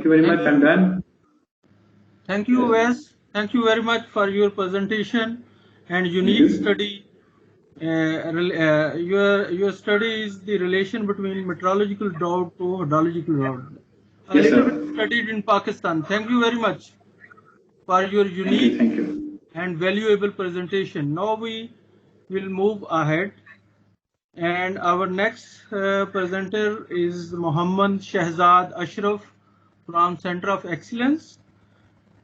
you very much. I'm done. Thank you, Wes. Thank you very much for your presentation and unique study. Your study is the relation between meteorological drought to hydrological drought. A Yes, little sir. bit studied in Pakistan. Thank you very much for your unique Thank you. and valuable presentation. Now we will move ahead. And our next presenter is Muhammad Shahzad Ashraf from Center of Excellence.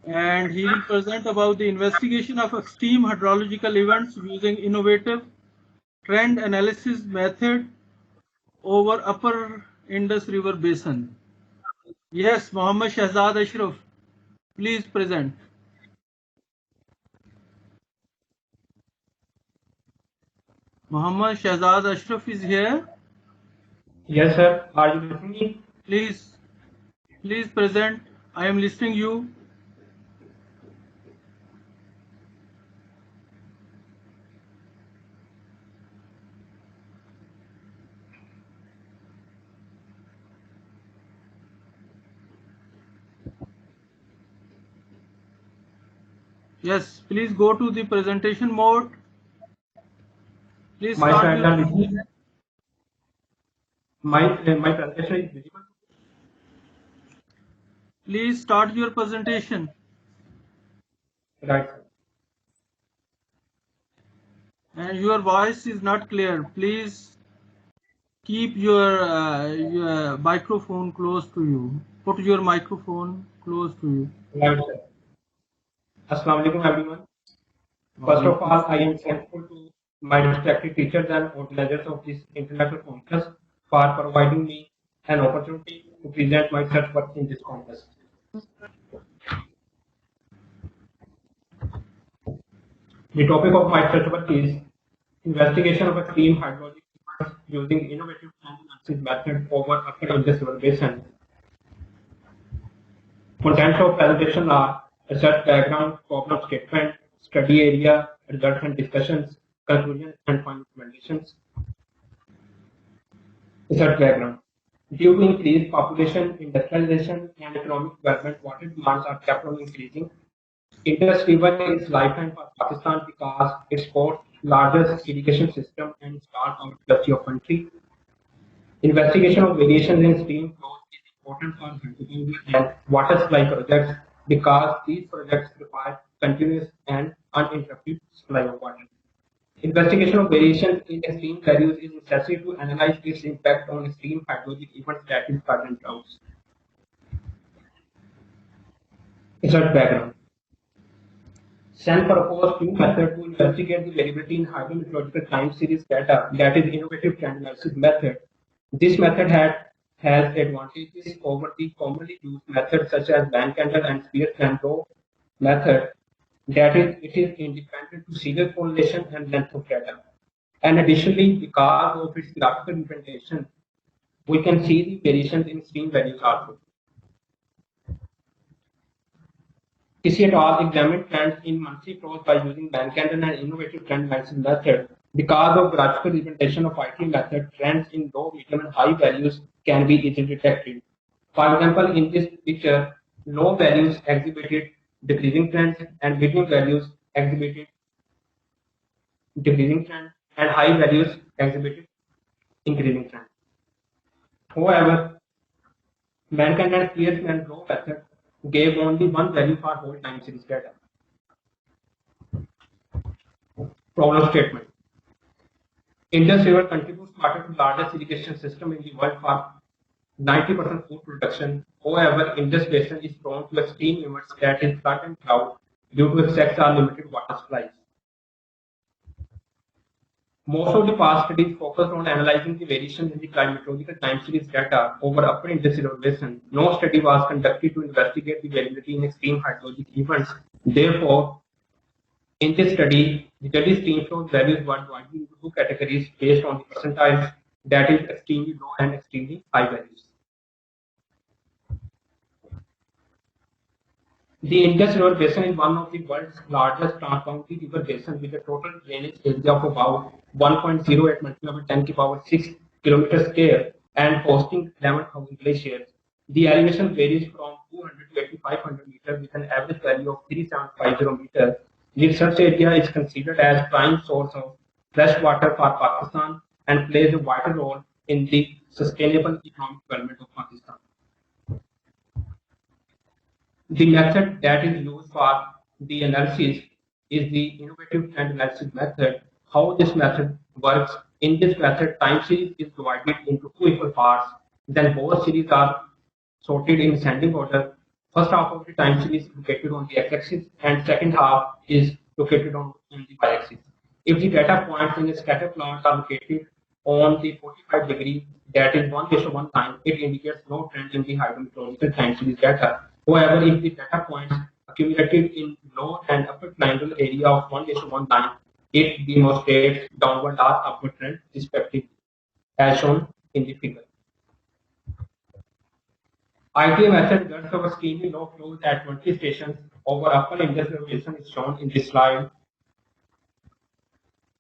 And he will present about the investigation of extreme hydrological events using innovative trend analysis method over upper Indus River Basin. Yes, Muhammad Shahzad Ashraf, please present. Muhammad Shahzad Ashraf is here. Yes, sir. Are you listening? Please present. I am listening you. Yes, please go to the presentation mode. Please start your presentation. My presentation is visible. Please start your presentation. Right. And your voice is not clear. Please keep your microphone close to you. Put your microphone close to you. Right, sir. Assalamu alaikum, everyone. First of all, I am thankful to my respected teachers and organizers of this international conference for providing me an opportunity to present my research work in this contest. The topic of my research work is investigation of extreme hydrologic events using innovative analysis method over upper Indus River Basin. Contents of presentation are research background, problem statement, study area, results and discussions, conclusions and final recommendations. Research background. Due to increased population, industrialization, and economic development, water demands are kept on increasing. Indus River is lifeline for Pakistan because it supports largest irrigation system and starts our industry of country. Investigation of variations in stream flow is important for hydrology and water supply projects because these projects require continuous and uninterrupted supply of water. Investigation of variation in extreme values is necessary to analyze its impact on extreme hydrologic events that is present droughts. Research background. SEN proposed new method to investigate the variability in hydrometeorological time series data, that is innovative trend analysis method. This method has advantages over the commonly used methods such as Van Kendall and Spears-Lambrot method. That is, it is independent to serial correlation and length of data. And additionally, because of its graphical implementation, we can see the variations in stream values also. Kissy et al. Examined trends in monthly flows by using Van Kendall and innovative trend analysis method. Because of graphical representation of IT method, trends in low, medium, and high values can be easily detected. For example, in this picture, low values exhibited decreasing trends and medium values exhibited decreasing trend and high values exhibited increasing trend. However, Mankind and Spears-Lambrot method gave only one value for whole time series data. Problem statement. Indus River contributes water to largest irrigation system in the world for 90% food production. However, Indus Basin is prone to extreme events that is flood and drought due to excess or limited water supplies. Most of the past studies focused on analyzing the variations in the climatological time series data over upper Indus River Basin. No study was conducted to investigate the variability in extreme hydrologic events. Therefore, in this study, the daily stream flow values were divided into two categories based on the percentiles, that is extremely low and extremely high values. The Indus River Basin is one of the world's largest transboundary river basins with a total drainage area of about 1.08 multiplied by 10 to the power 6 kilometers square and hosting 11,000 glaciers. The elevation varies from 500 meters with an average value of 3750 meters. The research area is considered as prime source of fresh water for Pakistan and plays a vital role in the sustainable economic development of Pakistan. The method that is used for the analysis is the innovative trend analysis method. How this method works: in this method, time series is divided into two equal parts. Then both series are sorted in ascending order. First half of the time series is located on the x-axis and second half is located on the y-axis. If the data points in the scatter plot are located on the 45-degree, that is 1:1 it indicates no trend in the hydrometeorological time series data. However, if the data points accumulated in lower and upper triangle area of 1:1, it demonstrates downward or upward trend respectively, as shown in the figure. ITA method results of extremely low flows at 20 stations over upper Indus River basin is shown in this slide.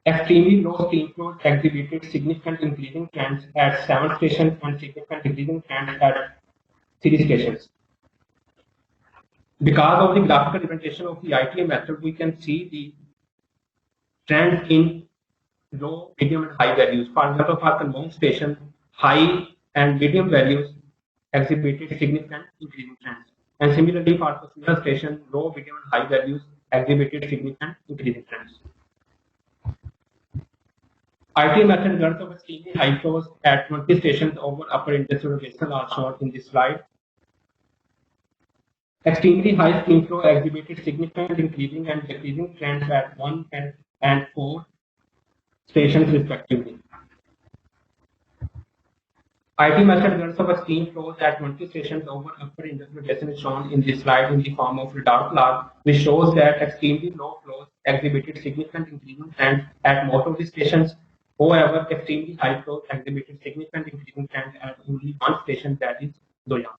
Extremely low steam flows exhibited significant increasing trends at 7 stations and significant decreasing trends at 3 stations. Because of the graphical representation of the ITA method, we can see the trend in low, medium, and high values. For example, for Kanwong station, high and medium values exhibited significant increasing trends. And similarly, for Pasira station, low, medium, and high values exhibited significant increasing trends. ITA method results of extremely high flows at 20 stations over upper Indus River basin are shown in this slide. Extremely high steam flow exhibited significant increasing and decreasing trends at 1 and 4 stations respectively. IT method results of extreme flows at 20 stations over upper Indus River basin is shown in this slide in the form of radar plot, which shows that extremely low flows exhibited significant increasing trends at most of the stations. However, extremely high flows exhibited significant increasing trends at only one station, that is Doyang.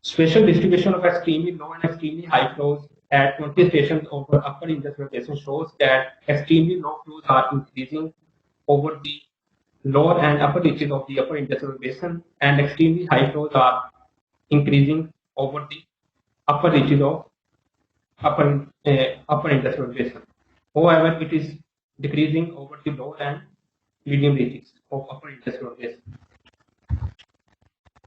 Spatial distribution of extremely low and extremely high flows at 20 stations over upper Indus River basin shows that extremely low flows are increasing over the lower and upper reaches of the upper Indus River basin, and extremely high flows are increasing over the upper reaches of upper Indus River basin. However, it is decreasing over the lower and medium reaches of upper Indus River basin.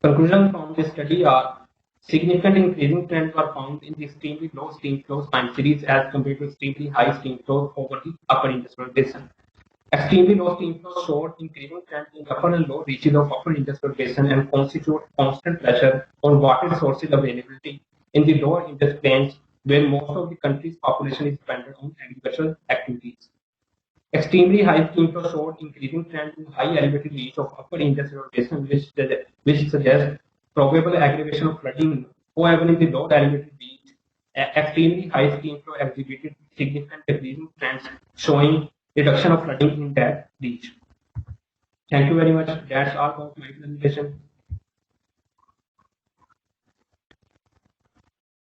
Conclusions from this study are: significant increasing trends were found in the extremely low steam flows time series as compared to extremely high steam flows over the upper Indus River basin. Extremely low steam flows showed increasing trends in upper and low reaches of upper Indus River basin and constitute constant pressure on water resources availability in the lower Indus plains, where most of the country's population is dependent on agricultural activities. Extremely high steam flow showed increasing trends in high elevated reach of upper Indus River basin, which suggests probable aggravation of flooding. However, in the low elevated reach, extremely high steam flow exhibited significant decreasing trends, showing reduction of flooding in that reach. Thank you very much. That's all about my presentation.